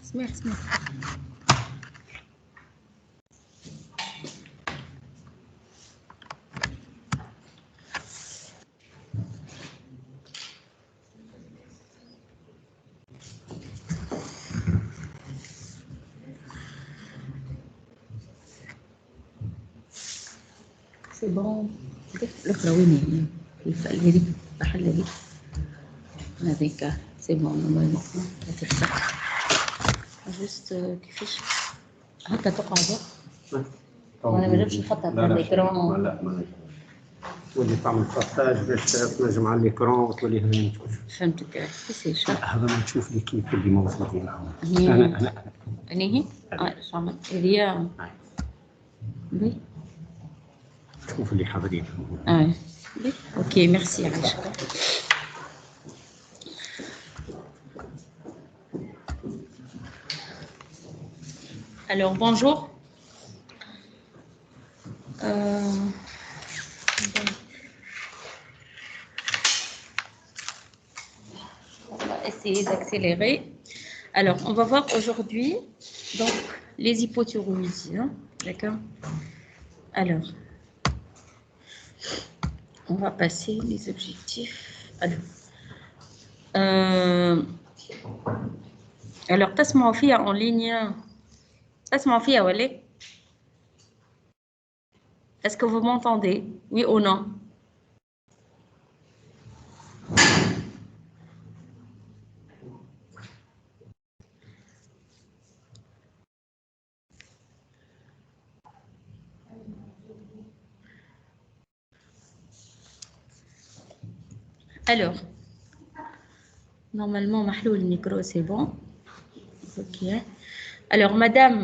سمعت سي بون الاخرى وين هي هذيك بحال هذيك هذيك سي بون نورمالمون تفتح جوست كيفاش هكا تقعد وانا ما نجمش نحطها في الاكران لا تولي تعمل بارطاج باش تنجم على الاكران وتولي هنا تشوف. فهمتك كيفاش هذا ما تشوف ليكيب اللي موجودين انا هي شامل هذه وي شوف اللي حاضرين اوكي ميرسي عايشه. Alors bonjour. On va essayer d'accélérer. Alors on va voir aujourd'hui donc les hypothyroïdies, hein, d'accord. Alors on va passer les objectifs. Alors تسمعوا فيها en ligne. تسمعوا فيها ولا؟ Est-ce que vous m'entendez? Oui ou non? Alors, normalement, le micro, c'est bon. Ok. Alors, madame,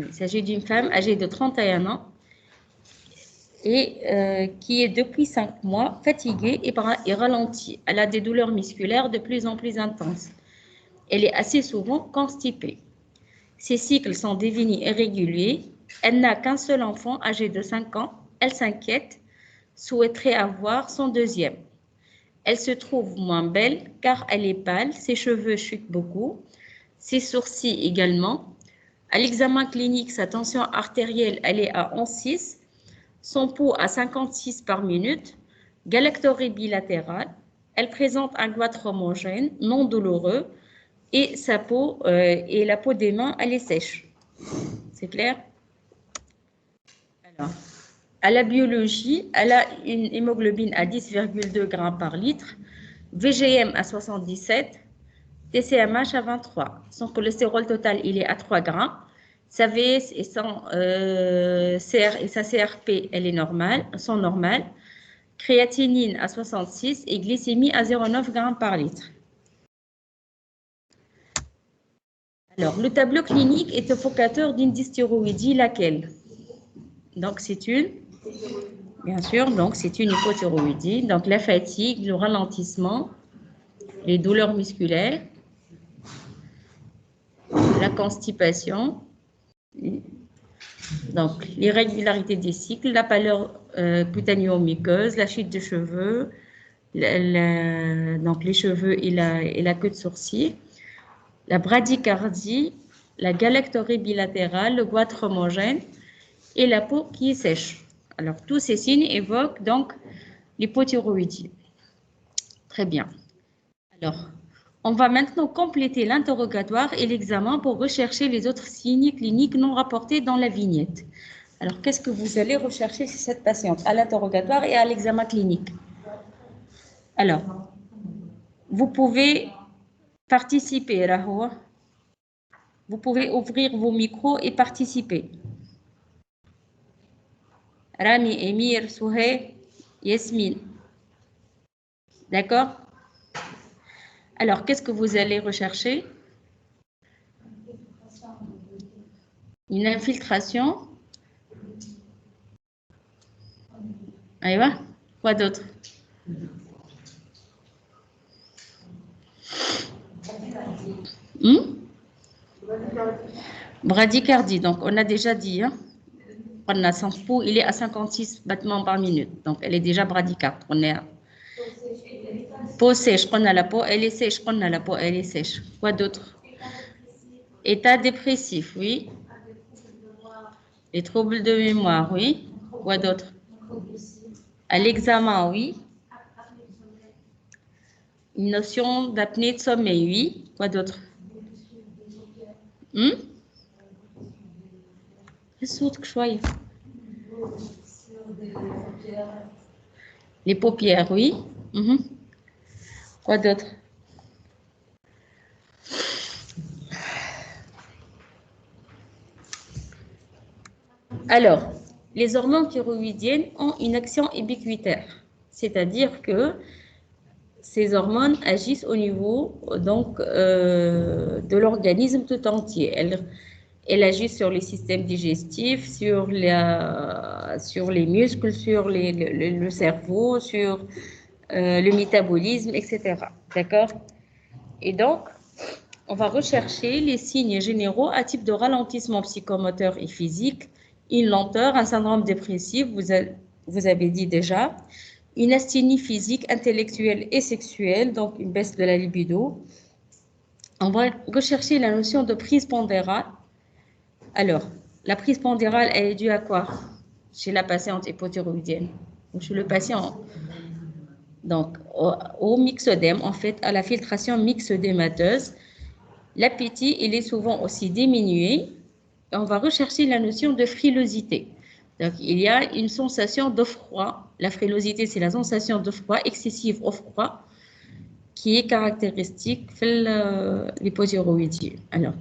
il s'agit d'une femme âgée de 31 ans et qui est depuis 5 mois fatiguée et ralentie. Elle a des douleurs musculaires de plus en plus intenses. Elle est assez souvent constipée. Ses cycles sont définis irréguliers. Elle n'a qu'un seul enfant âgé de 5 ans. Elle s'inquiète, souhaiterait avoir son deuxième. Elle se trouve moins belle car elle est pâle, ses cheveux chutent beaucoup, ses sourcils également. À l'examen clinique, sa tension artérielle, elle est à 11,6, son pouls à 56 par minute, galactorrhée bilatérale. Elle présente un goitre homogène, non douloureux, et sa peau et la peau des mains, elle est sèche. C'est clair? Alors, à la biologie, elle a une hémoglobine à 10,2 grammes par litre, VGM à 77, TCMH à 23. Son cholestérol total, il est à 3 grammes. Sa VS et sa CRP, elle est normale, sont normales. Créatinine à 66 et glycémie à 0,9 grammes par litre. Alors, le tableau clinique est évocateur d'une dysthyroïdie, laquelle? Donc, c'est une, bien sûr, donc c'est une hypothyroïdie. Donc, la fatigue, le ralentissement, les douleurs musculaires, la constipation, donc l'irrégularité des cycles, la pâleur cutanéo-muqueuse, la chute de cheveux, donc les cheveux et la queue de sourcil, la bradycardie, la galactorrhée bilatérale, le goitre homogène et la peau qui est sèche. Alors, tous ces signes évoquent donc l'hypothyroïdie. Très bien. Alors, on va maintenant compléter l'interrogatoire et l'examen pour rechercher les autres signes cliniques non rapportés dans la vignette. Alors, qu'est-ce que vous allez rechercher chez cette patiente à l'interrogatoire et à l'examen clinique? Alors, vous pouvez participer, Rahwa. Vous pouvez ouvrir vos micros et participer. Rami, Emir, Souhé, Yasmine. D'accord? Alors, qu'est-ce que vous allez rechercher? Une infiltration. Aïwa, quoi d'autre? Bradycardie, donc on a déjà dit. Hein? On a son pouls, il est à 56 battements par minute. Donc, elle est déjà bradycarde. On est peau sèche, on a la peau, elle est sèche, on a la peau, elle est sèche. Quoi d'autre? État dépressif, oui. Les troubles de mémoire, oui. Quoi d'autre? À l'examen, oui. Une notion d'apnée de sommeil, oui. Quoi d'autre? Les paupières, oui. Quoi d'autre? Alors, les hormones thyroïdiennes ont une action ubiquitaire, c'est-à-dire que ces hormones agissent au niveau donc, de l'organisme tout entier. Elles agissent sur les systèmes digestifs, sur les muscles, sur le cerveau, sur le métabolisme, etc. D'accord? Et donc, on va rechercher les signes généraux à type de ralentissement psychomoteur et physique, une lenteur, un syndrome dépressif, vous avez dit déjà, une asthénie physique, intellectuelle et sexuelle, donc une baisse de la libido. On va rechercher la notion de prise pondérale. Alors, la prise pondérale, elle est due à quoi? Chez la patiente hypothyroïdienne ou chez le patient. Donc, au myxodème, en fait, à la filtration myxodémateuse, l'appétit, il est souvent aussi diminué. On va rechercher la notion de frilosité. Donc, il y a une sensation de froid. La frilosité, c'est la sensation de froid excessive au froid qui est caractéristique de l'hypothyroïdie. Alors,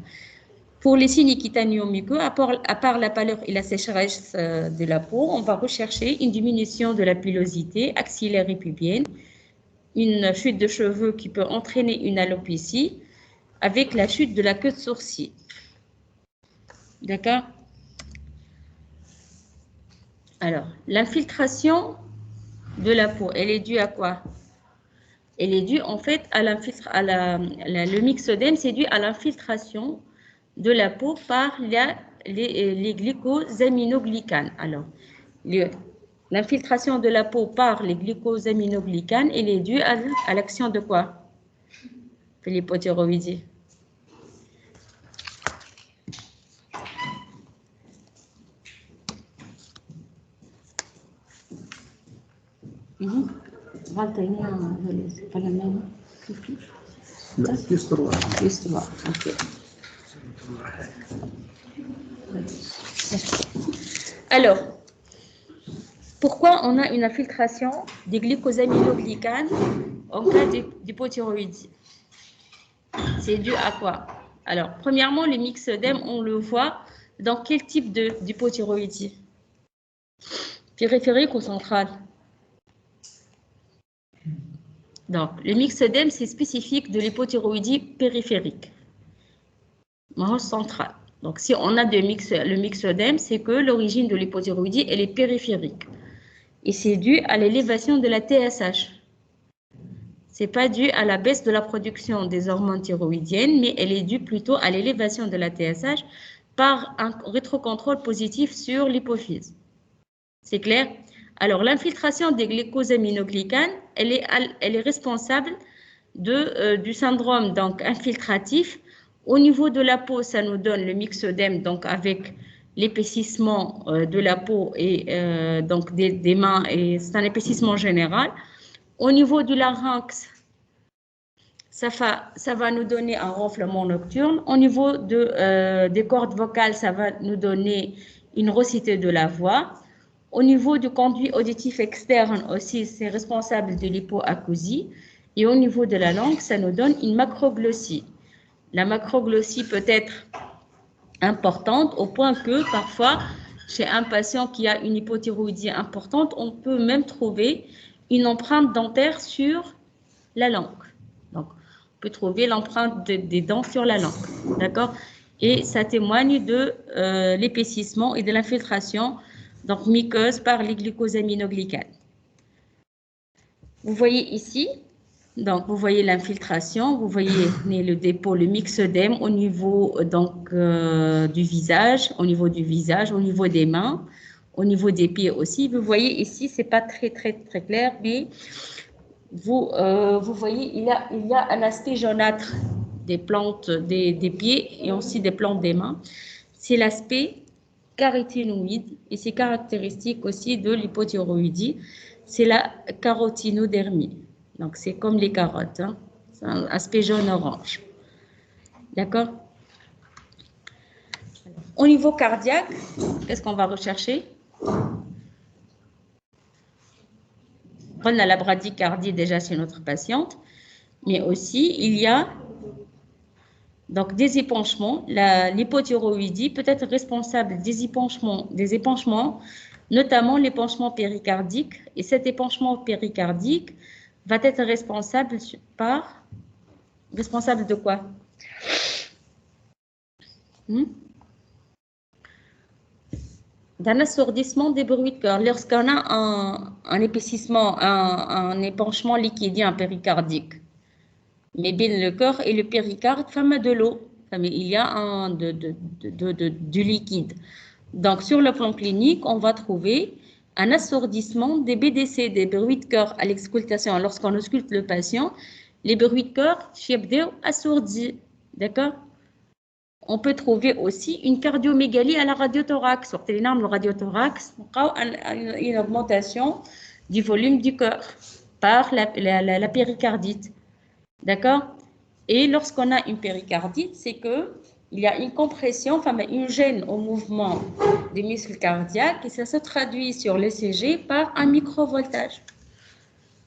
pour les signes cutanéo-muqueux, à part la pâleur et la sécheresse de la peau, on va rechercher une diminution de la pilosité axillaire et pubienne, une chute de cheveux qui peut entraîner une alopécie, avec la chute de la queue de sourcil. D'accord? Alors, l'infiltration de la peau, elle est due à quoi? Elle est due en fait à le myxodème, c'est dû à l'infiltration de la peau par les glycosaminoglycanes. Alors, l'infiltration de la peau par les glycosaminoglycanes, elle est due à l'action de quoi? De l'hypothyroïdie. C'est pas la même. Plus 3. Plus 3, ok. Alors, pourquoi on a une infiltration des glycosaminoglycanes en cas d'hypothyroïdie? C'est dû à quoi? Alors, premièrement, le myxodème, on le voit dans quel type d'hypothyroïdie? Périphérique ou centrale? Donc, le myxodème, c'est spécifique de l'hypothyroïdie périphérique, centrale. Donc, si on a le myxodème, c'est que l'origine de l'hypothyroïdie, elle est périphérique. Et c'est dû à l'élévation de la TSH. Ce n'est pas dû à la baisse de la production des hormones thyroïdiennes, mais elle est due plutôt à l'élévation de la TSH par un rétrocontrôle positif sur l'hypophyse. C'est clair? Alors, l'infiltration des glycosaminoglycanes, elle est responsable du syndrome donc, infiltratif. Au niveau de la peau, ça nous donne le myxodème, donc avec l'épaississement de la peau et donc des mains, et c'est un épaississement général. Au niveau du larynx, ça va nous donner un renflement nocturne. Au niveau des cordes vocales, ça va nous donner une raucité de la voix. Au niveau du conduit auditif externe aussi, c'est responsable de l'hypoacousie. Et au niveau de la langue, ça nous donne une macroglossie. La macroglossie peut être importante au point que parfois, chez un patient qui a une hypothyroïdie importante, on peut même trouver une empreinte dentaire sur la langue. Donc, on peut trouver l'empreinte des dents sur la langue. D'accord? Et ça témoigne de l'épaississement et de l'infiltration donc muqueuse par les glycosaminoglycanes. Vous voyez ici, donc vous voyez l'infiltration, vous voyez le dépôt, le myxodème au niveau donc du visage, au niveau des mains. au niveau des pieds aussi. Vous voyez ici, c'est pas très clair, mais vous voyez, il y a un aspect jaunâtre des plantes des pieds et aussi des plantes des mains. C'est l'aspect caroténoïde et c'est caractéristique aussi de l'hypothyroïdie. C'est la carotinodermie. Donc, c'est comme les carottes. Hein. C'est un aspect jaune-orange. D'accord? Au niveau cardiaque, qu'est-ce qu'on va rechercher? On a la bradycardie déjà chez notre patiente, mais aussi il y a donc des épanchements. L'hypothyroïdie peut être responsable des épanchements, notamment l'épanchement péricardique. Et cet épanchement péricardique va être responsable de quoi? D'un assourdissement des bruits de cœur. Lorsqu'on a un épaississement, un épanchement liquidien péricardique, mais bien le cœur et le péricarde, femme de l'eau. Il y a du liquide. Donc, sur le plan clinique, on va trouver un assourdissement des BDC, des bruits de cœur à l'excultation. Lorsqu'on ausculte le patient, les bruits de cœur, sont assourdis. D'accord? On peut trouver aussi une cardiomégalie à la radiothorax. Sur les normes, le radiothorax, on a une augmentation du volume du cœur par la péricardite. D'accord? Et lorsqu'on a une péricardite, c'est qu'il y a une compression, enfin une gêne au mouvement des muscles cardiaques et ça se traduit sur l'ECG par un microvoltage.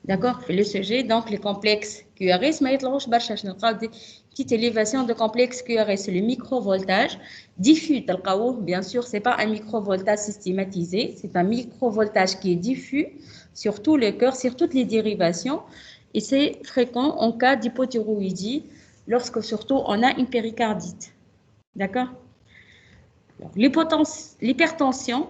D'accord? L'ECG, donc les complexes QRS, mais il y a des petites élévations de complexes QRS. Le microvoltage diffus, bien sûr, ce n'est pas un microvoltage systématisé, c'est un microvoltage qui est diffus sur tout le cœur, sur toutes les dérivations. Et c'est fréquent en cas d'hypothyroïdie, lorsque surtout on a une péricardite. D'accord? L'hypertension,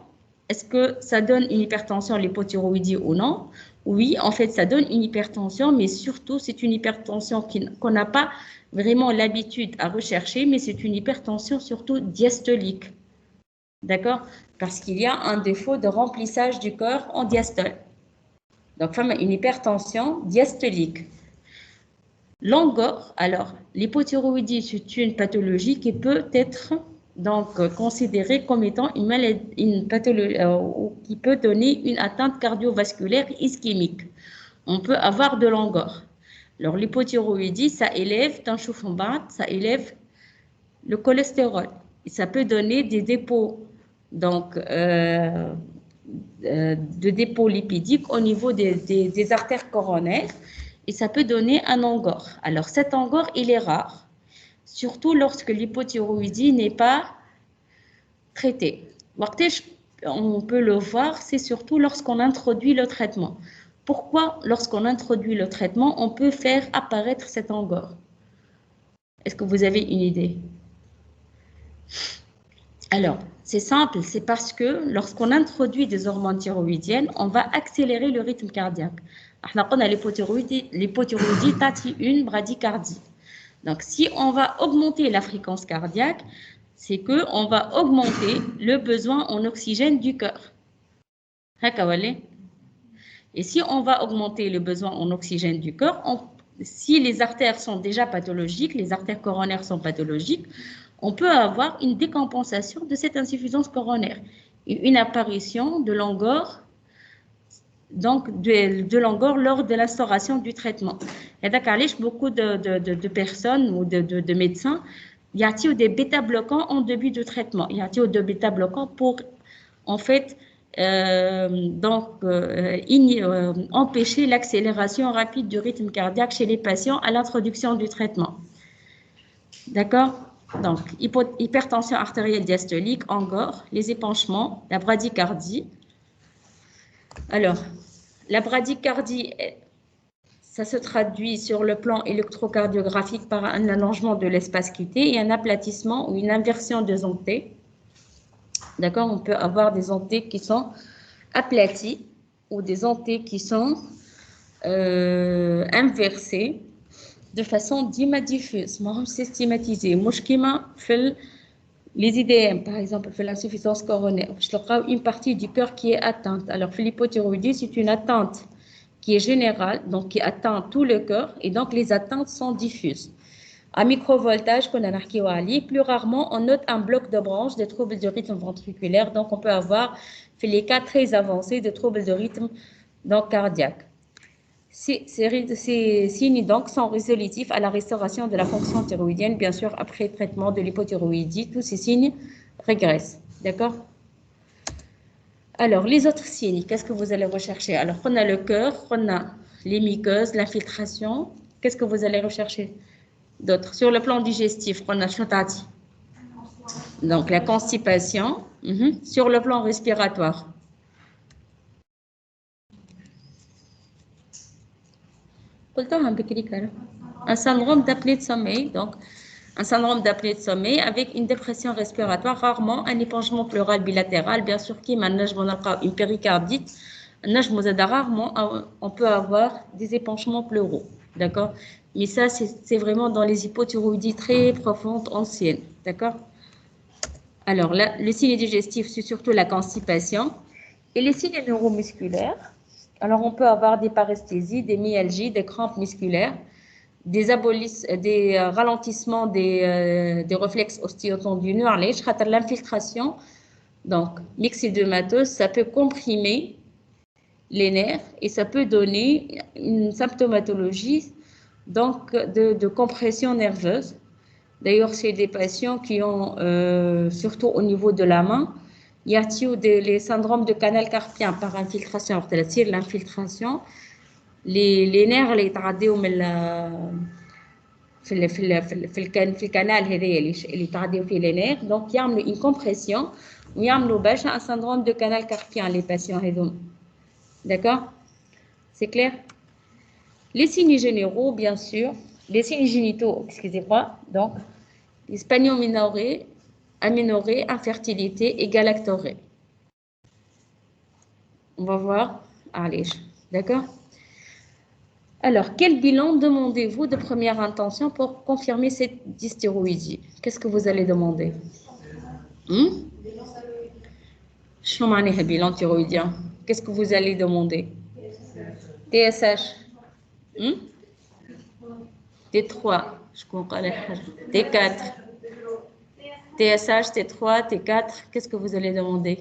est-ce que ça donne une hypertension, l'hypothyroïdie ou non? Oui, en fait, ça donne une hypertension, mais surtout, c'est une hypertension qu'on n'a pas vraiment l'habitude à rechercher, mais c'est une hypertension surtout diastolique. D'accord? Parce qu'il y a un défaut de remplissage du corps en diastole. Donc, une hypertension diastolique. L'angor, alors, l'hypothyroïdie, c'est une pathologie qui peut être donc considérée comme étant une pathologie qui peut donner une atteinte cardiovasculaire ischémique. On peut avoir de l'angor. Alors, l'hypothyroïdie, ça élève, ça élève le cholestérol. Et ça peut donner des dépôts, donc, de dépôts lipidiques au niveau des artères coronaires. Et ça peut donner un angor. Alors, cet angor, il est rare, surtout lorsque l'hypothyroïdie n'est pas traitée. On peut le voir, c'est surtout lorsqu'on introduit le traitement. Pourquoi, lorsqu'on introduit le traitement, on peut faire apparaître cet angor? Est-ce que vous avez une idée? Alors, c'est simple, c'est parce que lorsqu'on introduit des hormones thyroïdiennes, on va accélérer le rythme cardiaque. On a l'hypothyroïdie tati une bradycardie. Donc, si on va augmenter la fréquence cardiaque, c'est qu'on va augmenter le besoin en oxygène du cœur. Et si on va augmenter le besoin en oxygène du cœur, si les artères sont déjà pathologiques, les artères coronaires sont pathologiques, on peut avoir une décompensation de cette insuffisance coronaire et une apparition de l'angor, donc de l'angor lors de l'instauration du traitement. Et d'accord, beaucoup de personnes ou de médecins, il y a des bêta-bloquants en début de traitement. Il y a des bêta-bloquants pour, en fait, empêcher l'accélération rapide du rythme cardiaque chez les patients à l'introduction du traitement. D'accord? Donc, hypertension artérielle diastolique, angor, les épanchements, la bradycardie. Alors, la bradycardie, ça se traduit sur le plan électrocardiographique par un allongement de l'espace cuté et un aplatissement ou une inversion des ontées. D'accord? On peut avoir des ontées qui sont aplaties ou des ontées qui sont inversées de façon diffuse. C'est systématisé. Les IDM, par exemple, fait l'insuffisance coronaire, une partie du cœur qui est atteinte. Alors, l'hypothyroïdie, c'est une atteinte qui est générale, donc qui atteint tout le cœur, et donc les atteintes sont diffuses. À microvoltage, plus rarement, on note un bloc de branche des troubles de rythme ventriculaire, donc on peut avoir, fait les cas très avancés de troubles de rythme donc, cardiaque. Ces signes donc sont résolutifs à la restauration de la fonction thyroïdienne, bien sûr, après traitement de l'hypothyroïdie, tous ces signes régressent, d'accord? Alors, les autres signes, qu'est-ce que vous allez rechercher? Alors, on a le cœur, on a les muqueuses, l'infiltration. Qu'est-ce que vous allez rechercher d'autres? Sur le plan digestif, on a chotati. Donc, la constipation. Sur le plan respiratoire. Un syndrome d'apnée de sommeil. Donc, un syndrome d'apnée de sommeil avec une dépression respiratoire, rarement un épanchement pleural bilatéral. Bien sûr, qui manage une péricardite. Rarement, on peut avoir des épanchements pleuraux. D'accord? Mais ça, c'est vraiment dans les hypothyroïdies très profondes, anciennes. D'accord? Alors, là, le signe digestif, c'est surtout la constipation. Et les signes neuromusculaires, alors on peut avoir des paresthésies, des myalgies, des crampes musculaires, des ralentissements des réflexes ostéotendineux, l'infiltration, donc myxédomatose, ça peut comprimer les nerfs et ça peut donner une symptomatologie donc de compression nerveuse. D'ailleurs, c'est des patients qui ont, surtout au niveau de la main, il y a les syndromes de canal carpien par infiltration. C'est-à-dire l'infiltration, les nerfs اللي يتعدوا من في الكانال هذايا اللي يتعدوا فيه les nerfs, donc يعملوا une compression ويعملوا باشا un syndrome de canal carpien les patients هذوما. D'accord? C'est clair? Les signes généraux, bien sûr, les signes génitaux, excusez-moi, donc hispano-minorés, aménorrhée, infertilité et galactorrhée. On va voir. Allez, d'accord? Alors, quel bilan demandez-vous de première intention pour confirmer cette dysthyroïdie? Qu'est-ce que vous allez demander? شنو معناها bilan thyroïdien? Qu'est-ce que vous allez demander? TSH. T3. T4. TSH, T3, T4. Qu'est-ce que vous allez demander?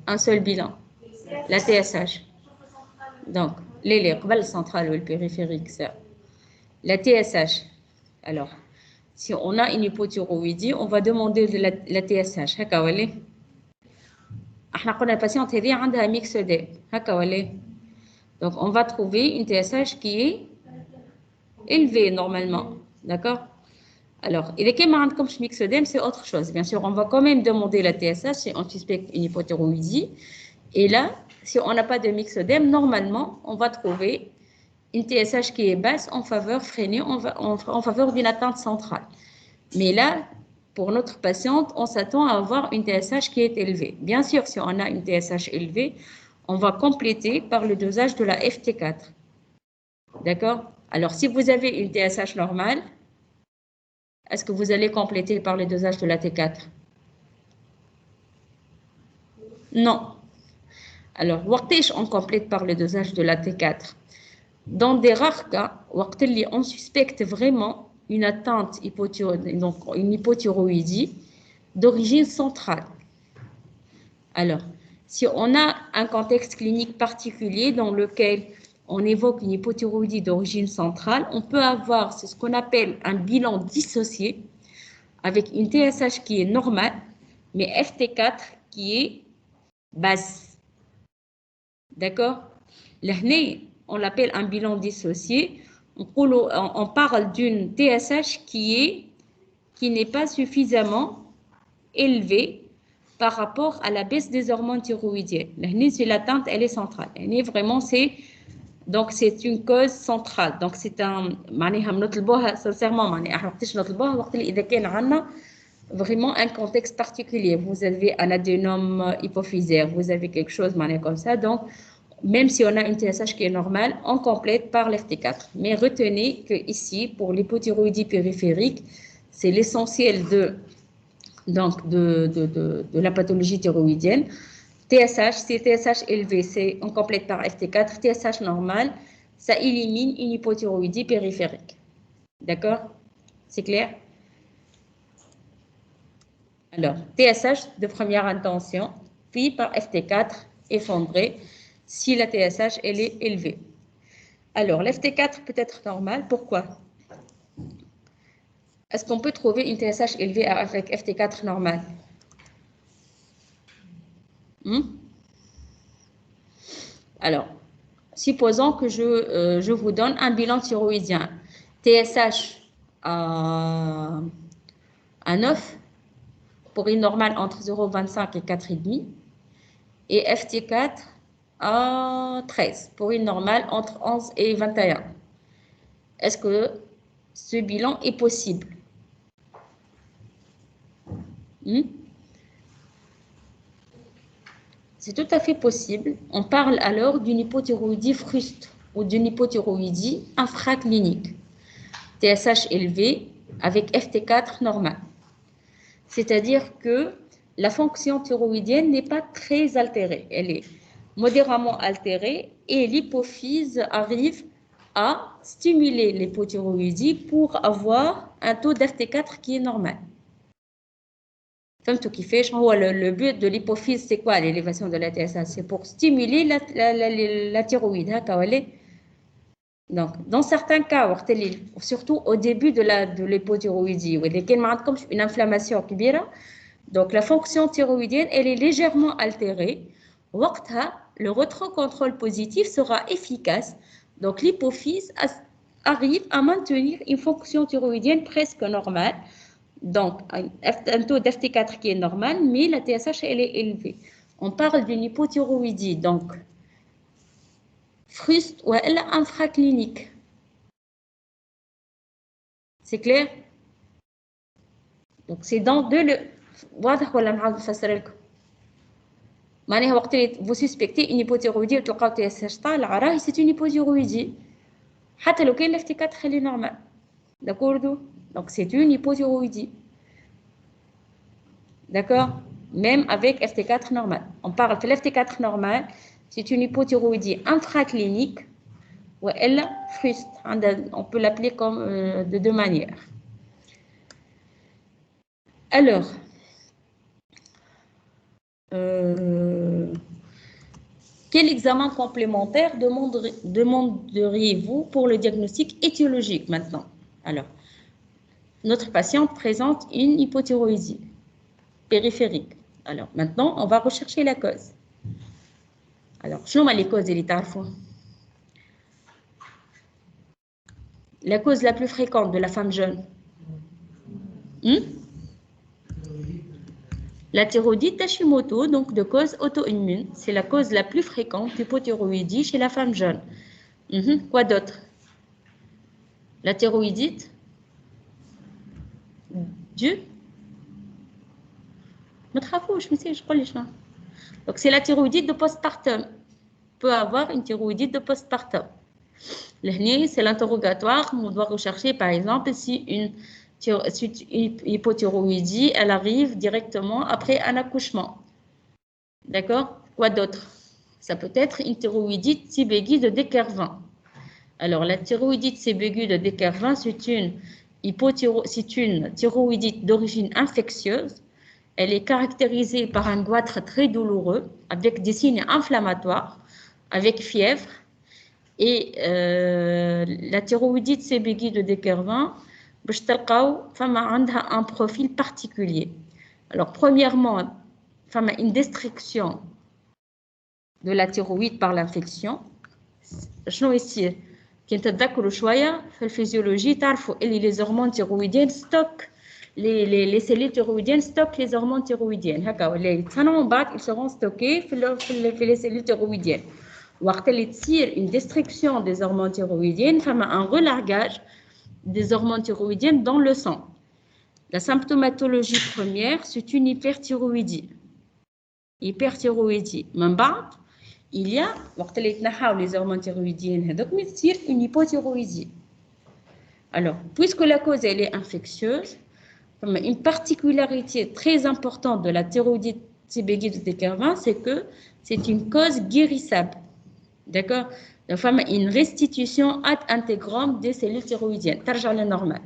Un seul bilan. La TSH. Donc, les قبل centrale ou le périphérique, ça. La TSH. Alors, si on a une hypothyroïdie, on va demander la TSH. هكا ولا؟ احنا قلنا patiente هذه عندها myxœdème. هكا ولا؟ Donc, on va trouver une TSH qui est élevée normalement. D'accord? Alors, il est comme myxœdème, c'est autre chose. Bien sûr, on va quand même demander la TSH si on suspecte une hypothyroïdie. Et là, si on n'a pas de myxœdème, normalement, on va trouver une TSH qui est basse en faveur freinée, en faveur d'une atteinte centrale. Mais là, pour notre patiente, on s'attend à avoir une TSH qui est élevée. Bien sûr, si on a une TSH élevée, on va compléter par le dosage de la FT4. D'accord? Alors, si vous avez une TSH normale, est-ce que vous allez compléter par le dosage de la T4? Non. Alors, on complète par le dosage de la T4. Dans des rares cas, on suspecte vraiment une atteinte donc une hypothyroïdie d'origine centrale. Alors, si on a un contexte clinique particulier dans lequel on évoque une hypothyroïdie d'origine centrale, on peut avoir ce qu'on appelle un bilan dissocié avec une TSH qui est normale, mais FT4 qui est basse. D'accord? On l'appelle un bilan dissocié. On parle d'une TSH qui n'est pas suffisamment élevée par rapport à la baisse des hormones thyroïdiennes. C'est l'atteinte, elle est centrale. Vraiment, donc c'est une cause centrale. Donc c'est un sincèrement vraiment un contexte particulier. Vous avez un adénome hypophysaire, vous avez quelque chose comme ça. Donc même si on a une TSH qui est normale, on complète par l'FT4. Mais retenez que ici, pour l'hypothyroïdie périphérique, c'est l'essentiel de donc de la pathologie thyroïdienne. TSH, si TSH élevé, on complète par FT4. TSH normal, ça élimine une hypothyroïdie périphérique. D'accord? C'est clair? Alors, TSH de première intention, puis par FT4 effondré, si la TSH elle est élevée. Alors, l'FT4 peut être normal. Pourquoi? Est-ce qu'on peut trouver une TSH élevée avec FT4 normal? Alors, supposons que je vous donne un bilan thyroïdien. TSH à 9, pour une normale entre 0,25 et 4,5, et FT4 à 13, pour une normale entre 11 et 21. Est-ce que ce bilan est possible? C'est tout à fait possible. On parle alors d'une hypothyroïdie fruste ou d'une hypothyroïdie infraclinique. TSH élevé avec FT4 normal. C'est-à-dire que la fonction thyroïdienne n'est pas très altérée. Elle est modérément altérée et l'hypophyse arrive à stimuler l'hypothyroïdie pour avoir un taux d'FT4 qui est normal. فهمتوا كيفاش هو le but de l'hypophyse c'est quoi l'élévation de la TSH? C'est pour stimuler la thyroïde هكا ولا donc dans certains cas surtout au début de l'hypothyroïdie où il ما عندكمش une inflammation كبيرة, donc la fonction thyroïdienne elle est légèrement altérée. وقتها le retrocontrôle positif sera efficace, donc l'hypophyse arrive à maintenir une fonction thyroïdienne presque normale. Donc, un taux d'FT4 qui est normal, mais la TSH, elle est élevée. On parle d'une hypothyroïdie, donc, fruste ou elle infraclinique. C'est clair? Donc, c'est dans deux... Vous suspectez une hypothyroïdie, c'est une hypothyroïdie. حتى لو كان l'FT4 elle est normale. D'accord? Donc, c'est une hypothyroïdie. D'accord? Même avec FT4 normal. On parle de l'FT4 normal, c'est une hypothyroïdie infraclinique ou elle fruste. On peut l'appeler comme de deux manières. Alors, quel examen complémentaire demanderiez-vous pour le diagnostic étiologique maintenant? Alors, notre patient présente une hypothyroïdie périphérique. Alors, maintenant, on va rechercher la cause. Alors, je nomme les causes de l'état. La cause la plus fréquente de la femme jeune. La thyroïdite d'Hashimoto, donc de cause auto-immune, c'est la cause la plus fréquente d'hypothyroïdie chez la femme jeune. Quoi d'autre? La thyroïdite du... Donc c'est la thyroïdite de postpartum. Peut avoir une thyroïdite de postpartum. C'est l'interrogatoire. On doit rechercher par exemple si une hypothyroïdie, elle arrive directement après un accouchement. D'accord? Quoi d'autre? Ça peut être une thyroïdite type aiguë de Decker-20. Alors, la thyroïdite type aiguë de Decker-20, c'est une thyroïdite d'origine infectieuse. Elle est caractérisée par un goitre très douloureux, avec des signes inflammatoires, avec fièvre. Et la thyroïdite type aiguë de Decker-20, a un profil particulier. Alors, premièrement, une destruction de la thyroïde par l'infection. شنو يصير؟ كي نتذكروا شوية في الفيزيولوجي تعرفوا اللي les hormones thyroïdiennes stockent les cellules thyroïdiennes stockent les hormones thyroïdiennes هكا ولا يتصنعوا من بعد ils seront stockés في les cellules thyroïdiennes. وقت اللي تصير une destruction des hormones thyroïdiennes فما un relargage des hormones thyroïdiennes dans le sang. La symptomatologie première, c'est une hyperthyroïdie. Hyperthyroïdie. من بعد il y a وقت اللي يتنحاو les hormones thyroïdiennes هذوك تصير une hypothyroïdie. Alors, puisque la cause elle est infectieuse, Une particularité très importante de la thyroïdite séboguide de Kervin, c'est que c'est une cause guérissable. D'accord? Donc, une restitution ad intégram des cellules thyroïdiennes. Tarja à la normale.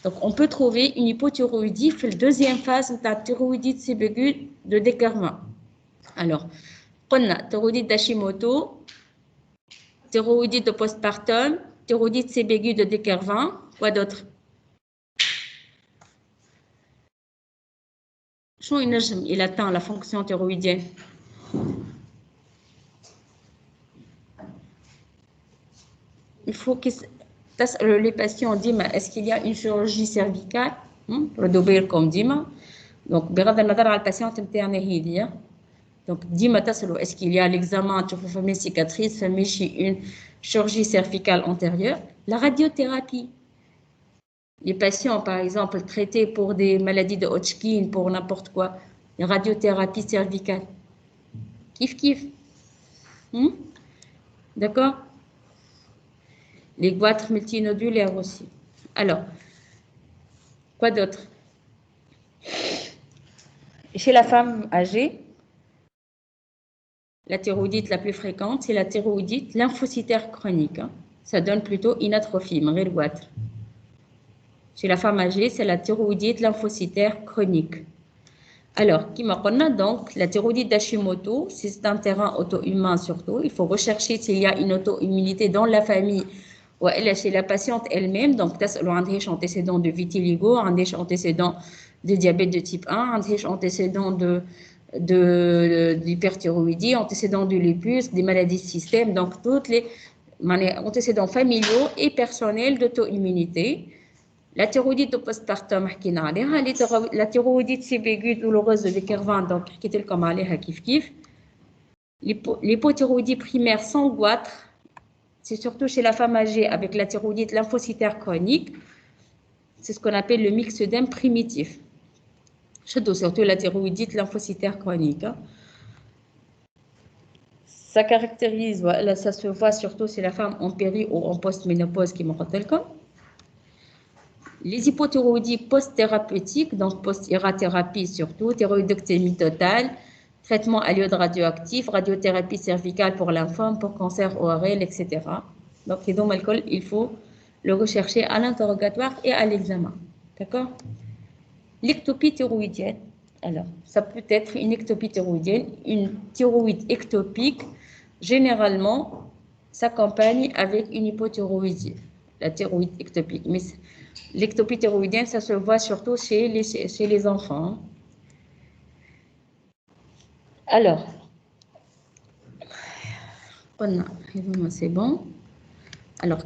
Donc, on peut trouver une hypothyroïdie dans la deuxième phase de la thyroïdite séboguide de Kervin. Alors, on a thyroïdite d'Hashimoto, thyroïdite de postpartum, thyroïdite séboguide de Kervin, quoi d'autre? Il atteint la fonction thyroïdienne. Il faut que les patients disent est-ce qu'il y a une chirurgie cervicale comme dima donc بغض النظر على الباتيونت نتاعنا هذه donc ديما تسالوا est-ce qu'il y a l'examen تشوفوا فما cicatrice فما une chirurgie cervicale antérieure la radiothérapie les patients par exemple traités pour des maladies de Hodgkin pour n'importe quoi la radiothérapie cervicale kiff d'accord. Les goitres multinodulaires aussi. Alors, quoi d'autre? Chez la femme âgée, la thyroïdite la plus fréquente, c'est la thyroïdite lymphocytaire chronique. Ça donne plutôt une atrophie, malgré le goitre. Chez la femme âgée, c'est la thyroïdite lymphocytaire chronique. Alors, qui m'a donc, la thyroïdite d'Hashimoto, c'est un terrain auto-humain surtout. Il faut rechercher s'il y a une auto-immunité dans la famille ou chez la patiente elle-même. Donc, on a des antécédents de vitiligo, on a des antécédents de diabète de type 1, on a des antécédents d'hyperthyroïdie, antécédents de lupus, des maladies de système. Donc, toutes les antécédents familiaux et personnels d'auto-immunité. La thyroïdite de postpartum, la thyroïdite séboguide douloureuse de Kervin, donc l'hypothyroïdie primaire sans goitre, c'est surtout chez la femme âgée avec la thyroïdite lymphocytaire chronique, c'est ce qu'on appelle le myxœdème primitif. Surtout la thyroïdite lymphocytaire chronique. Ça caractérise, ça se voit surtout chez la femme en péri ou en post-ménopause qui me rappelle comme. Les hypothyroïdies post-thérapeutiques, donc post-irathérapie surtout, thyroïdectomie totale, traitement à l'iode radioactif, radiothérapie cervicale pour lymphome, pour cancer ORL, etc. Donc, il faut le rechercher à l'interrogatoire et à l'examen. D'accord? L'ectopie thyroïdienne. Alors, ça peut être une ectopie thyroïdienne, une thyroïde ectopique, généralement, s'accompagne avec une hypothyroïdie, la thyroïde ectopique. Mais l'ectopie thyroïdienne, ça se voit surtout chez les enfants. Alors, c'est bon. Alors,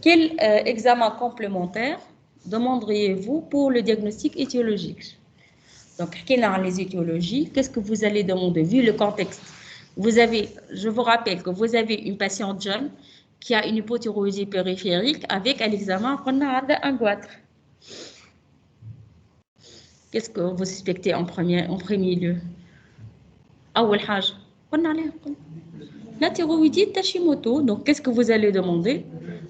quel examen complémentaire demanderiez-vous pour le diagnostic étiologique? Donc, les étiologies, qu'est-ce que vous allez demander vu le contexte? Je vous rappelle que vous avez une patiente jeune qui a une hypothyroïdie périphérique avec à l'examen qu'on a un goitre. Qu'est-ce que vous suspectez en premier lieu? La thyroïdite d'Hashimoto. Donc, qu'est-ce que vous allez demander?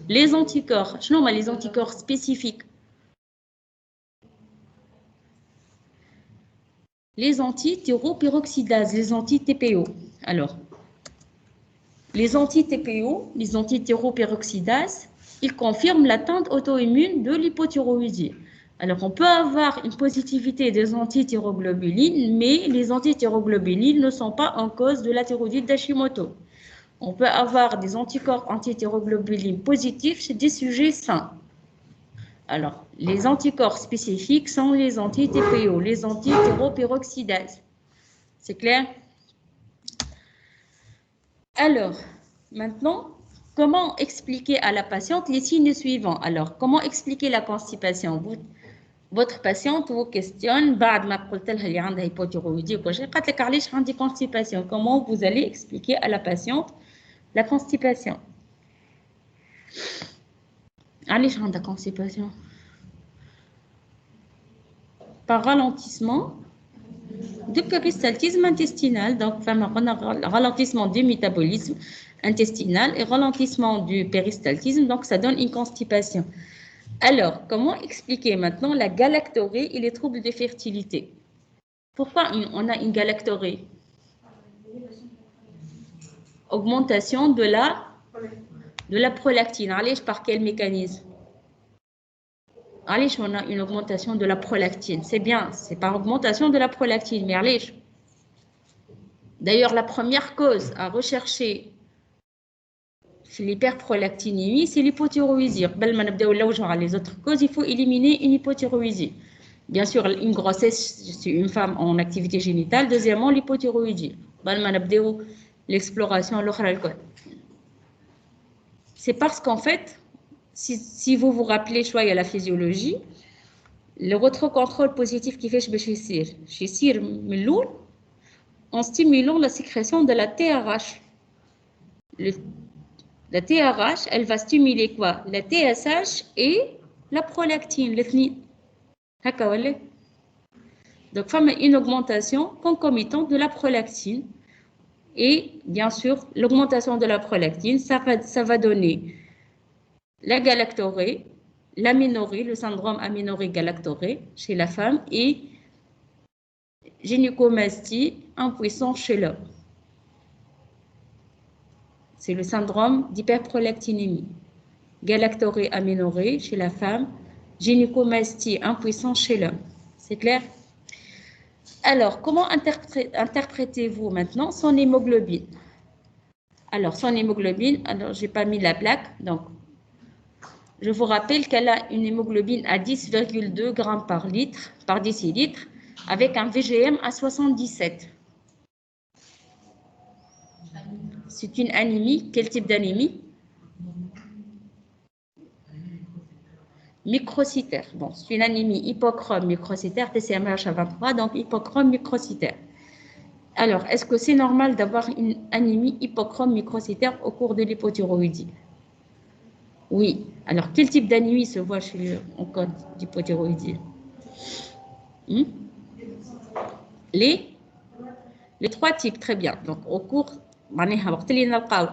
Les anticorps. Les anticorps spécifiques. Les anti-thyroperoxydases, les anti-TPO. Alors, les anti-TPO, les anti-thyroperoxydases, ils confirment l'atteinte auto-immune de l'hypothyroïdie. Alors, on peut avoir une positivité des antithyroglobulines, mais les antithyroglobulines ne sont pas en cause de la thyroïdite d'Hashimoto. On peut avoir des anticorps antithyroglobulines positifs chez des sujets sains. Alors, les anticorps spécifiques sont les anti-TPO, les anti-thyroperoxydases. C'est clair? Alors, maintenant, comment expliquer à la patiente les signes suivants? Alors, comment expliquer la constipation? Votre patiente vous questionne, constipation. Comment vous allez expliquer à la patiente la constipation? Allez, de constipation. Par ralentissement du péristaltisme intestinal, donc ralentissement du métabolisme intestinal et ralentissement du péristaltisme, donc ça donne une constipation. Alors, comment expliquer maintenant la galactorrhée et les troubles de fertilité? Pourquoi on a une galactorrhée? Augmentation de la prolactine. Allez, par quel mécanisme? Allez, on a une augmentation de la prolactine. C'est bien, c'est par augmentation de la prolactine, mais allez. D'ailleurs, la première cause à rechercher chez l'hyperprolactinémie, c'est l'hypothyroïdie. Les autres causes, il faut éliminer une hypothyroïdie. Bien sûr, une grossesse, c'est une femme en activité génitale. Deuxièmement, l'hypothyroïdie. L'exploration, c'est parce qu'en fait, si vous vous rappelez, il y a la physiologie, le retrocontrôle positif qui fait chez Sir Meloul, en stimulant la sécrétion de la TRH. La TRH, elle va stimuler quoi? La TSH et la prolactine, l'ethnie. Donc, il y a une augmentation concomitante de la prolactine. Et bien sûr, l'augmentation de la prolactine, ça va donner la galactorrhée, l'aménorrhée, le syndrome aménorrhée-galactorrhée chez la femme et gynécomastie impuissante chez l'homme. C'est le syndrome d'hyperprolactinémie. Galactorrhée, aménorrhée chez la femme, gynécomastie impuissante chez l'homme. C'est clair? Alors, comment interprétez-vous maintenant son hémoglobine? Alors, son hémoglobine, alors j'ai pas mis la plaque, donc je vous rappelle qu'elle a une hémoglobine à 10,2 g par décilitre, avec un VGM à 77. C'est une anémie. Quel type d'anémie? Microcytaire. Bon, c'est une anémie hypochrome microcytaire, TCMH à 23, donc hypochrome microcytaire. Alors, est-ce que c'est normal d'avoir une anémie hypochrome microcytaire au cours de l'hypothyroïdie? Oui. Alors, quel type d'anémie se voit en cas d'hypothyroïdie? Les trois types, très bien. Donc, au cours,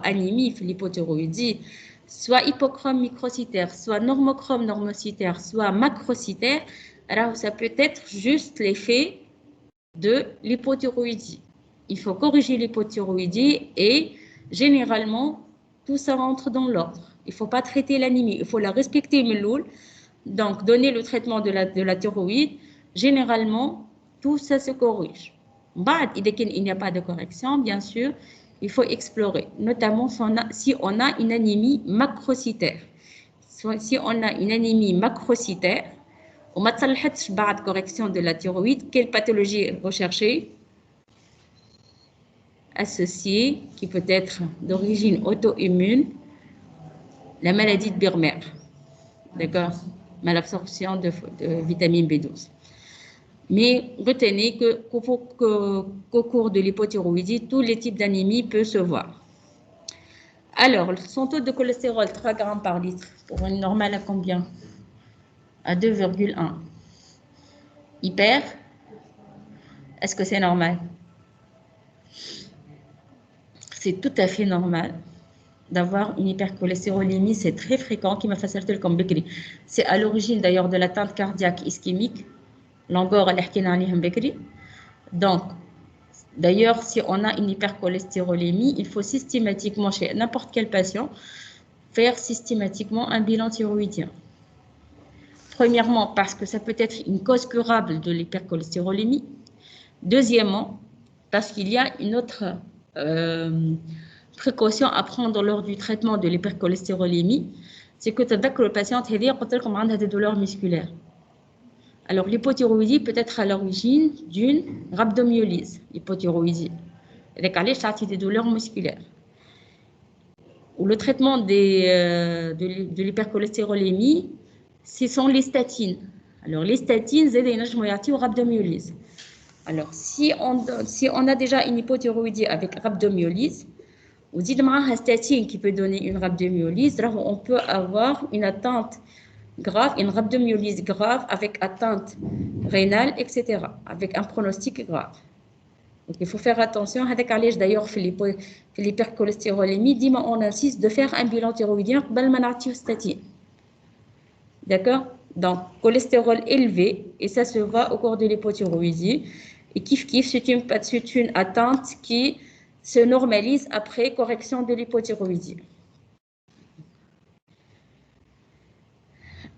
anémie, l'hypothyroïdie, soit hypochrome microcytaire, soit normochrome normocytaire, soit macrocytaire, alors ça peut être juste l'effet de l'hypothyroïdie. Il faut corriger l'hypothyroïdie et généralement, tout ça rentre dans l'ordre. Il ne faut pas traiter l'anémie, il faut la respecter, Meloul. Donc, donner le traitement de la thyroïde, généralement, tout ça se corrige. Il n'y a pas de correction, bien sûr, il faut explorer, notamment si on a une anémie macrocytaire. Si on a une anémie macrocytaire, on ne peut pas de correction de la thyroïde. Quelle pathologie recherchée? Associée, qui peut être d'origine auto-immune, la maladie de Birmer. D'accord? Malabsorption de vitamine B12. Mais retenez qu'au cours de l'hypothyroïdie, tous les types d'anémie peuvent se voir. Alors, son taux de cholestérol, 3 g par litre, pour une normale à combien? À 2,1. Hyper, est-ce que c'est normal? C'est tout à fait normal d'avoir une hypercholestérolémie, c'est très fréquent, qui m'a facilité le combécri. C'est à l'origine d'ailleurs de l'atteinte cardiaque ischémique, l'angor donc, d'ailleurs, si on a une hypercholestérolémie, il faut systématiquement, chez n'importe quel patient, faire systématiquement un bilan thyroïdien. Premièrement, parce que ça peut être une cause curable de l'hypercholestérolémie. Deuxièmement, parce qu'il y a une autre précaution à prendre lors du traitement de l'hypercholestérolémie, c'est que le patient a des douleurs musculaires. Alors, l'hypothyroïdie peut être à l'origine d'une rhabdomyolyse, l'hypothyroïdie. C'est des douleurs musculaires. Ou le traitement de l'hypercholestérolémie, ce sont les statines. Alors, les statines, c'est des rhabdomyolyse. Alors, si on a déjà une hypothyroïdie avec rhabdomyolyse, ou dit une statine qui peut donner une rhabdomyolyse, on peut avoir une atteinte grave, une rhabdomyolyse grave avec atteinte rénale, etc., avec un pronostic grave. Donc, il faut faire attention. D'ailleurs, l'hypercholestérolémie, on insiste de faire un bilan thyroïdien pour la statine. D'accord? Donc, cholestérol élevé, et ça se voit au cours de l'hypothyroïdie. Et kiff, c'est une atteinte qui se normalise après correction de l'hypothyroïdie.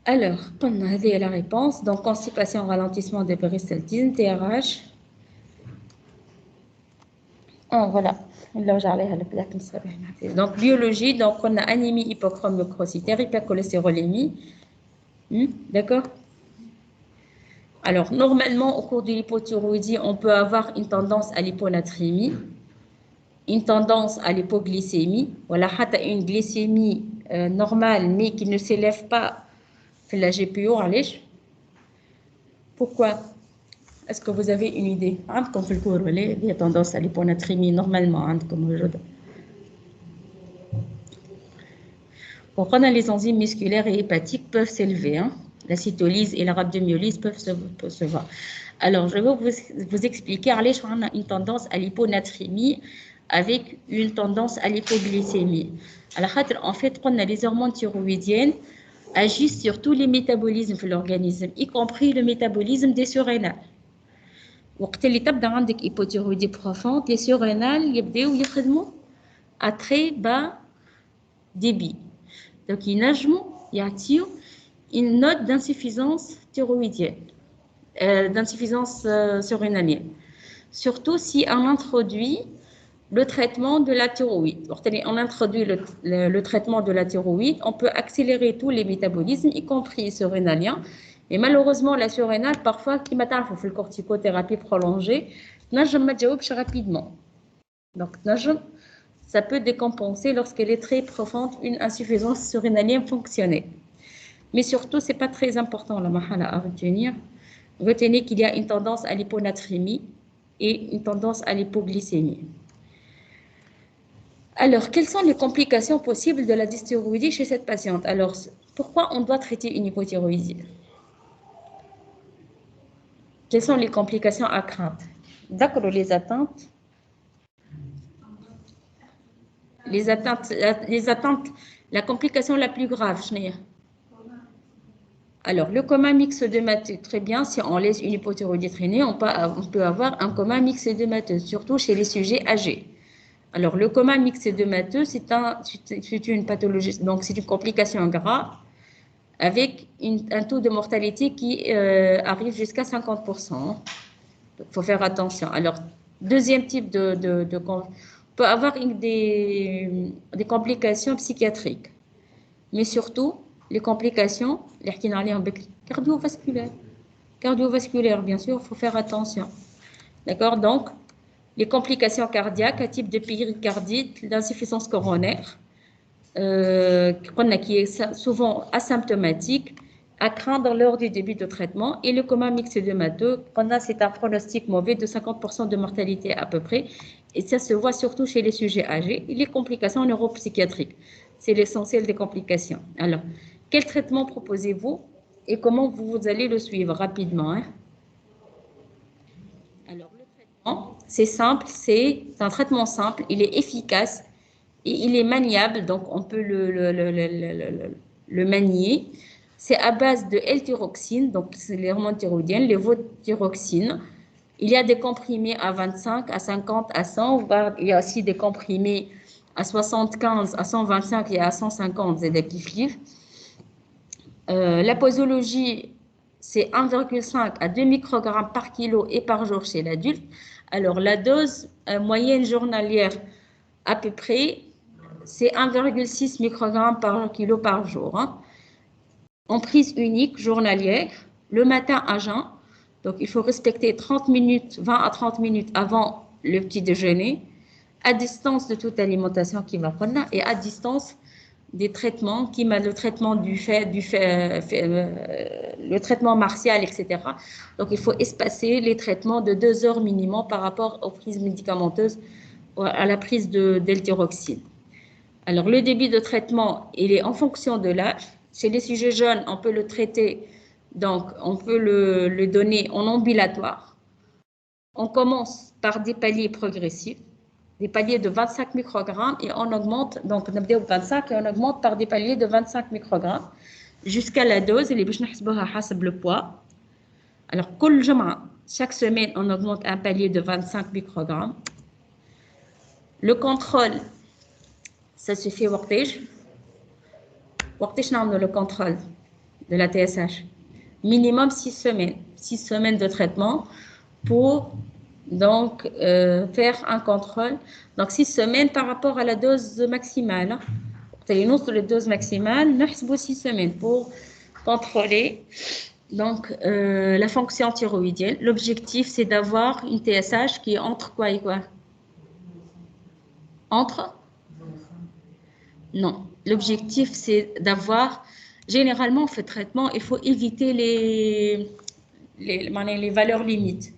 Alors, on a la réponse. Donc, constipation, ralentissement de péristaltisme, TRH. Oh, voilà. Donc, biologie, donc on a anémie hypochrome leucocytaire, hypercholestérolémie. D'accord? Alors, normalement, au cours de l'hypothyroïdie, on peut avoir une tendance à l'hyponatrémie, une tendance à l'hypoglycémie, voilà, une glycémie normale, mais qui ne s'élève pas في la GPO, علاش? Pourquoi? Est-ce que vous avez une idée? عندكم في الكور ولا il y a tendance à l'hyponatrémie normalement عندكم موجودة. Donc, on a les enzymes musculaires et hépatiques peuvent s'élever. Hein? La cytolyse et la rhabdomyolyse peuvent se voir. Alors, je vais vous expliquer. On a une tendance à l'hyponatrémie avec une tendance à l'hypoglycémie. Alors, en fait, on a les hormones thyroïdiennes agissent sur tous les métabolismes de l'organisme, y compris le métabolisme des surrénales. وقت اللي تبدا عندك hypothyroïdie profonde, les surrénales يبداو يخدموا à très bas débit. Donc, il y a une note d'insuffisance thyroïdienne, d'insuffisance surrénalienne. Surtout si on introduit le traitement de la thyroïde. On introduit le traitement de la thyroïde, on peut accélérer tous les métabolismes, y compris surrénaliens. Mais malheureusement, la surrénale, parfois, qui m'attend, il faut faire corticothérapie prolongée, je ne me rapidement. Donc, ça peut décompenser lorsqu'elle est très profonde une insuffisance surrénalienne fonctionnelle. Mais surtout, ce n'est pas très important la mahala à retenir. Retenez qu'il y a une tendance à l'hyponatrémie et une tendance à l'hypoglycémie. Alors, quelles sont les complications possibles de la dysthyroïdie chez cette patiente? Alors, pourquoi on doit traiter une hypothyroïdie? Quelles sont les complications à craindre? D'accord, les atteintes. La complication la plus grave, alors, le coma myxœdémateux, très bien, si on laisse une hypothyroïdie traîner, on peut avoir un coma myxœdémateux, surtout chez les sujets âgés. Alors, le coma myxœdémateux, c'est une pathologie, donc c'est une complication grave avec un taux de mortalité qui arrive jusqu'à 50%. Il faut faire attention. Alors, deuxième type on peut avoir des complications psychiatriques, mais surtout les complications cardiovasculaires, bien sûr, il faut faire attention. D'accord? Donc, les complications cardiaques à type de péricardite, l'insuffisance coronaire, qui est souvent asymptomatique, à craindre lors du début de traitement, et le coma myxœdémateux, c'est un pronostic mauvais de 50% de mortalité à peu près, et ça se voit surtout chez les sujets âgés, et les complications neuropsychiatriques. C'est l'essentiel des complications. Alors, quel traitement proposez-vous et comment vous allez le suivre rapidement? Alors, le traitement, c'est simple, c'est un traitement simple, il est efficace et il est maniable, donc on peut le manier. C'est à base de L-thyroxine, donc c'est les hormones thyroïdiennes, les levothyroxine. Il y a des comprimés à 25, à 50, à 100, il y a aussi des comprimés à 75, à 125 et à 150 zédakifliv. La posologie, c'est 1,5 à 2 microgrammes par kilo et par jour chez l'adulte. Alors, la dose moyenne journalière, à peu près, c'est 1,6 microgrammes par kilo par jour. Hein. En prise unique journalière, le matin à jeun. Donc, il faut respecter 30 minutes, 20 à 30 minutes avant le petit déjeuner, à distance de toute alimentation qui va prendre et à distance des traitements, le traitement le traitement martial, etc. Donc, il faut espacer les traitements de 2 heures minimum par rapport aux prises médicamenteuses, à la prise d'L-thyroxine. Alors, le début de traitement, il est en fonction de l'âge. Chez les sujets jeunes, on peut le traiter, donc on peut le donner en ambulatoire. On commence par des paliers progressifs, des paliers de 25 microgrammes et on augmente, donc on a 25 et on augmente par des paliers de 25 microgrammes jusqu'à la dose اللي باش نحسبوها حسب le poids. Alors, chaque semaine, on augmente un palier de 25 microgrammes. Le contrôle, ça se fait وقتاش نعملوا le contrôle de la TSH. Minimum 6 semaines. 6 semaines de traitement pour donc faire un contrôle. Donc 6 semaines par rapport à la dose maximale. Sur la dose maximale, nous avons 6 semaines pour contrôler donc la fonction thyroïdienne. L'objectif, c'est d'avoir une TSH qui est entre quoi et quoi? Entre? Non. L'objectif, c'est d'avoir... Généralement, on fait traitement, il faut éviter les valeurs limites.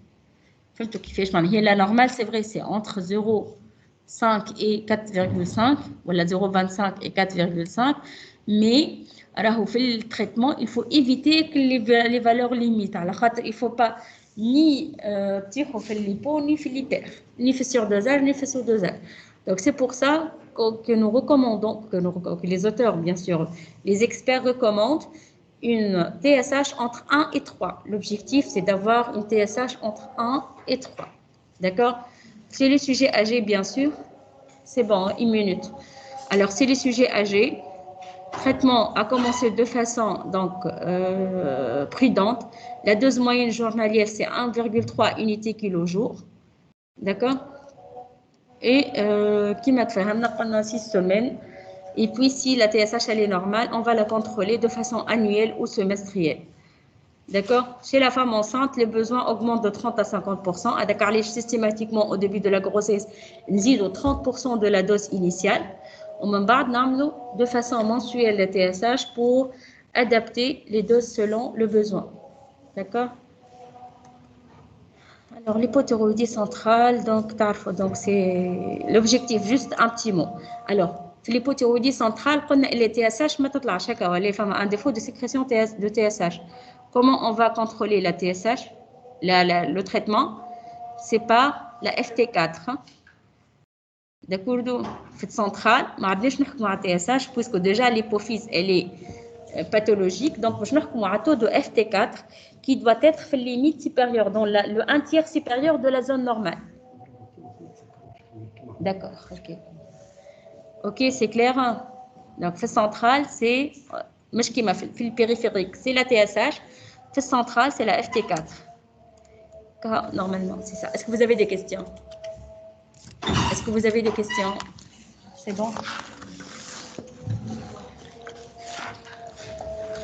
La normale, c'est vrai, c'est entre 0,5 et 4,5, voilà 0,25 et 4,5, mais alors, fait le traitement, il faut éviter que les valeurs limites. Alors, il ne faut pas ni faire l'hypo, ni faire l'hyper, ni faire surdosage, ni faire sous-dosage. Donc, c'est pour ça que nous recommandons, que les auteurs, bien sûr, les experts recommandent une TSH entre 1 et 3. L'objectif, c'est d'avoir une TSH entre 1 et 3. D'accord? Chez les sujets âgés, bien sûr, c'est bon, une minute. Alors, c'est les sujets âgés. Traitement a commencé de façon donc prudente. La dose moyenne journalière, c'est 1,3 unités kilo-jour. D'accord? Et qui m'a fait pendant 6 semaines. Et puis, si la TSH elle est normale, on va la contrôler de façon annuelle ou semestrielle. D'accord? Chez la femme enceinte, les besoins augmentent de 30 à 50%. À Dakar, systématiquement, au début de la grossesse, nous avons 30% de la dose initiale. On va de façon mensuelle la TSH pour adapter les doses selon le besoin. D'accord? Alors, l'hypothyroïdie centrale, donc c'est l'objectif, juste un petit mot. Alors, l'hypothyroïdie centrale, les TSH, les femmes ont un défaut de sécrétion de TSH. Comment on va contrôler la TSH, le traitement? C'est pas la FT4. D'accord? Centrale, mais je ne pas TSH, puisque déjà l'hypophyse, elle est pathologique. Donc, je n'ai un taux de FT4 qui doit être la limite supérieure, dans le 1/3 supérieur de la zone normale. D'accord, ok. Ok, c'est clair. Donc, le central, c'est, le périphérique, c'est la TSH. Le central, c'est la FT4. Normalement, c'est ça. Est-ce que vous avez des questions? Est-ce que vous avez des questions? C'est bon?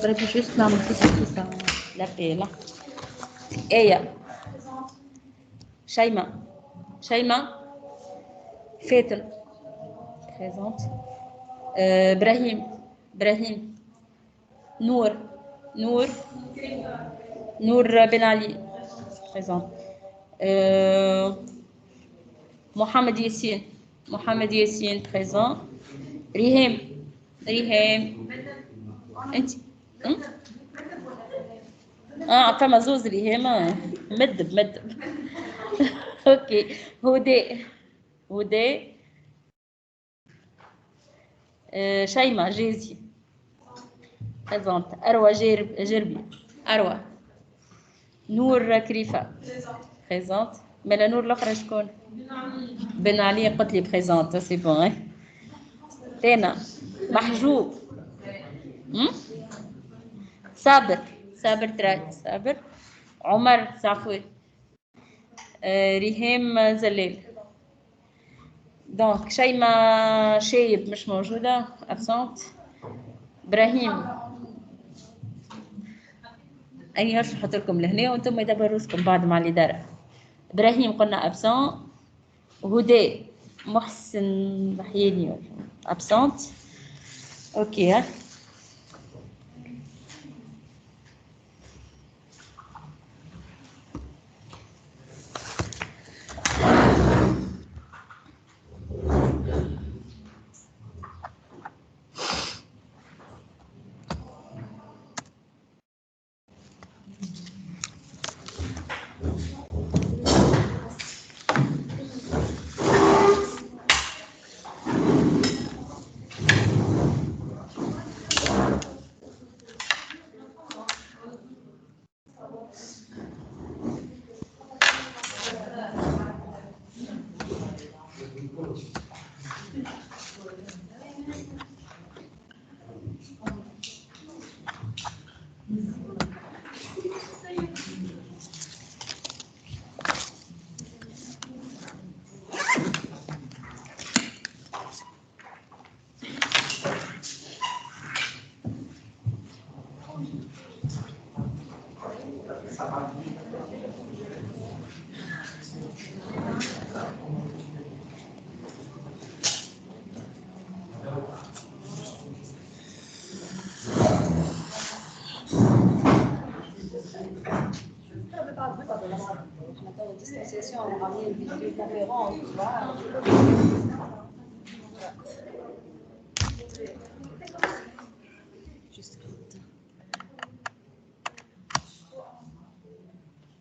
Je vais juste tout ça. La paix, là. Eya. Shaima. Shaima. Fatal. Présente. Brahim. Brahim. Nour. Nour. Nour Ben Ali. Présente. Mohamed Yassine. Mohamed Yassine, présent. Rihim. Rihim. انت فما زوز ريهام مدب اوكي هدى شيماء جازي بريزونت اروى جربي اروى نور كريفه بريزونت مالا نور الاخرى شكون بن علي قلت لي بريزونت سي بون تينا محجوب صابر تراك صابر عمر صافوي ريهام زليل دونك شيماء شايب مش موجودة أبسنت إبراهيم أني هشرح لكم لهنا وأنتم يدبروا راسكم بعد مع الإدارة إبراهيم قلنا أبسنت هدى محسن بحياني أبسنت أوكي Distanciation, on a ramené une vidéoconférence, tu vois.